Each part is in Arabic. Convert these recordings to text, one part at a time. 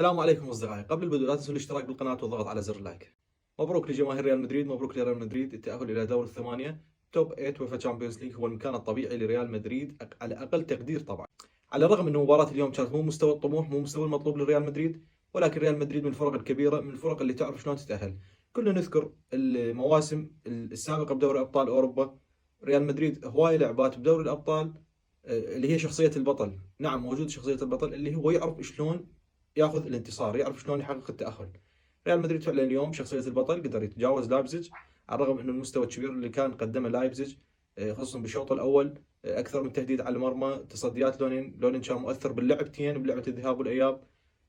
السلام عليكم اصدقائي، قبل البدء لا تنسوا الاشتراك بالقناة والضغط على زر اللايك. مبروك لجماهير ريال مدريد، مبروك لريال مدريد التأهل إلى دور الثمانية. توب 8 ويفا تشامبيونز ليج هو المكان الطبيعي لريال مدريد على أقل تقدير طبعا. على الرغم أن مباراة اليوم كانت مو مستوى الطموح، مو مستوى المطلوب لريال مدريد، ولكن ريال مدريد من الفرق الكبيرة، من الفرق اللي تعرف شلون تتأهل. كلنا نذكر المواسم السابقة بدوري أبطال أوروبا. ريال مدريد هواي لعبات بدوري الأبطال، اللي هي شخصية البطل. نعم، موجود شخصية البطل اللي هو يعرف شلون ياخذ الانتصار، يعرف شلون يحقق التأهل. ريال مدريد فعلا اليوم شخصية البطل، قدر يتجاوز لايبزيج على الرغم انه المستوى الكبير اللي كان قدمه لايبزيج، خصوصا بالشوط الاول. اكثر من تهديد على المرمى، تصديات لونين كان مؤثر باللعبتين، بلعبة الذهاب والاياب.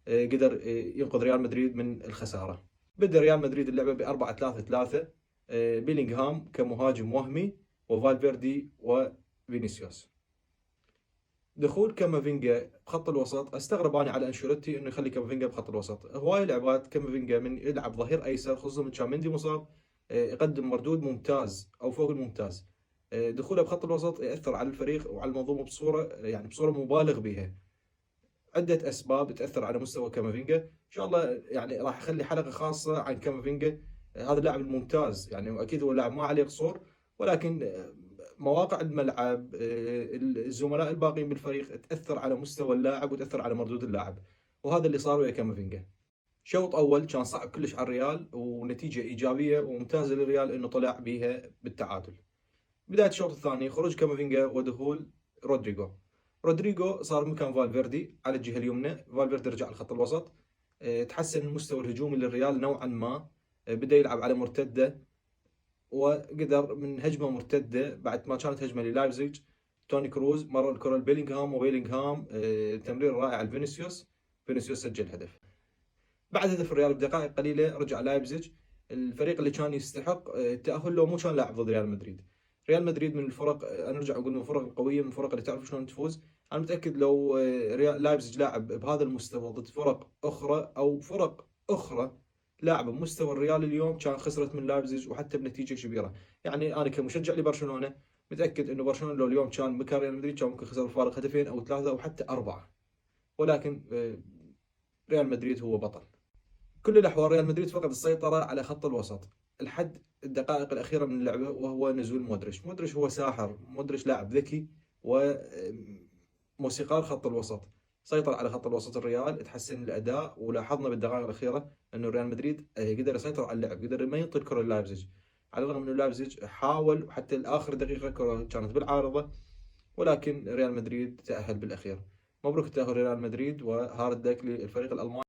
قدر ينقذ ريال مدريد من الخسارة. بدأ ريال مدريد اللعبة ب 4-3-3، بيلينغهام كمهاجم وهمي، وفالفيردي وفينيسيوس. دخول كامافينجا بخط الوسط، استغرب انا على انشيلوتي انه يخلي كامافينجا بخط الوسط. هواي لعبات كامافينجا من يلعب ظهير ايسر، خصوصا من كان مندي مصاب، يقدم مردود ممتاز او فوق الممتاز. دخوله بخط الوسط ياثر على الفريق وعلى المنظومه بصوره، يعني بصوره مبالغ بها. عده اسباب تاثر على مستوى كامافينجا. ان شاء الله يعني راح اخلي حلقه خاصه عن كامافينجا. هذا اللاعب الممتاز، يعني واكيد هو لاعب ما عليه قصور، ولكن مواقع الملعب، الزملاء الباقيين بالفريق تاثر على مستوى اللاعب وتاثر على مردود اللاعب. وهذا اللي صار ويا كامافينجا. شوط اول كان صعب كلش على الريال، ونتيجه ايجابيه وممتازه للريال انه طلع بيها بالتعادل. بدايه الشوط الثاني خروج كامافينجا ودخول رودريجو. رودريجو صار مكان فالفيردي على الجهه اليمنى، فالفيردي رجع لخط الوسط. تحسن المستوى الهجومي للريال نوعا ما. بدا يلعب على مرتده، وقدر من هجمه مرتده بعد ما كانت هجمه للايبزيج. توني كروز مرر الكره لبيلينغهام، وبيلينغهام تمرير رائع لفينيسيوس. فينيسيوس سجل هدف. بعد هدف الريال بدقائق قليله رجع لايبزيج، الفريق اللي كان يستحق التاهل لو مو كان لاعب ضد ريال مدريد. ريال مدريد من الفرق، انا ارجع اقول، من الفرق القويه، من الفرق اللي تعرف شلون تفوز. انا متاكد لو ريال لايبزيج لاعب بهذا المستوى ضد فرق اخرى، او فرق اخرى لاعبه بمستوى الريال اليوم، كان خسرت من لايبزيج وحتى بنتيجه كبيره. يعني انا كمشجع لبرشلونه متاكد انه برشلونه لو اليوم كان مكان ريال مدريد كان ممكن خسر بفارق هدفين او ثلاثه او حتى اربعه. ولكن ريال مدريد هو بطل. كل الأحوال ريال مدريد فقد السيطرة على خط الوسط لحد الدقائق الأخيرة من اللعبة، وهو نزول مودريتش. مودريتش هو ساحر، مودريتش لاعب ذكي وموسيقار خط الوسط. سيطر على خط الوسط الريال، تحسن الأداء، ولاحظنا بالدقائق الأخيرة أنه ريال مدريد قدر يسيطر على اللعب، قدر ما ينطي الكرة للايبزيج. على الرغم أنه لايبزيج حاول حتى الآخر دقيقة كرة كانت بالعارضة، ولكن ريال مدريد تأهل بالأخير. مبروك التأهل لريال مدريد، وهارد لك للفريق الألماني.